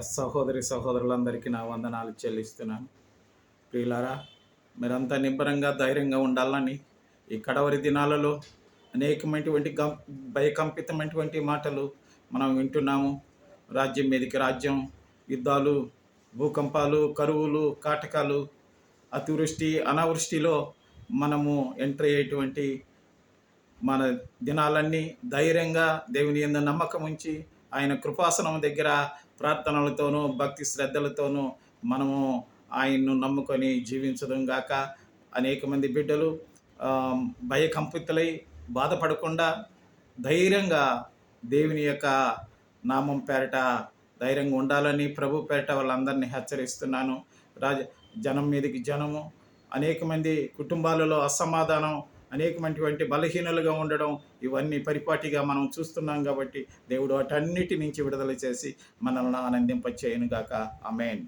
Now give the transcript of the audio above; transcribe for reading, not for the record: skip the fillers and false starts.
సహోదరి సహోదరులందరికీ నా వందనాలు చెల్లిస్తున్నాను. ప్రియులారా, మీరంతా నిబ్బరంగా ధైర్యంగా ఉండాలని ఈ కడవరి దినాలలో అనేకమైనటువంటి భయకంపితమైనటువంటి మాటలు మనం వింటున్నాము. రాజ్యం మీదకి రాజ్యం, యుద్ధాలు, భూకంపాలు, కరువులు, కాటకాలు, అతివృష్టి అనావృష్టిలో మనము ఎంటర్ అయ్యేటువంటి మన దినాలన్నీ ధైర్యంగా దేవుని యందు నమ్మకం ఉంచి ఆయన కృపాసనం దగ్గర ప్రార్థనలతోనూ భక్తి శ్రద్ధలతోనూ మనము ఆయన్ను నమ్ముకొని జీవించడం గాక. అనేక మంది బిడ్డలు భయకంపితులై బాధపడకుండా ధైర్యంగా దేవుని యొక్క నామం పేరట ధైర్యంగా ఉండాలని ప్రభు పేరట వాళ్ళందరినీ హెచ్చరిస్తున్నాను. జనం మీదకి జనము, అనేక మంది కుటుంబాలలో అసమాధానం, అనేకమైనటువంటి బలహీనలుగా ఉండడం, ఇవన్నీ పరిపాటిగా మనం చూస్తున్నాం. కాబట్టి దేవుడు వాటన్నిటి నుంచి విడుదల చేసి మనల్ని ఆనందింపచేయును గాక. ఆమేన్.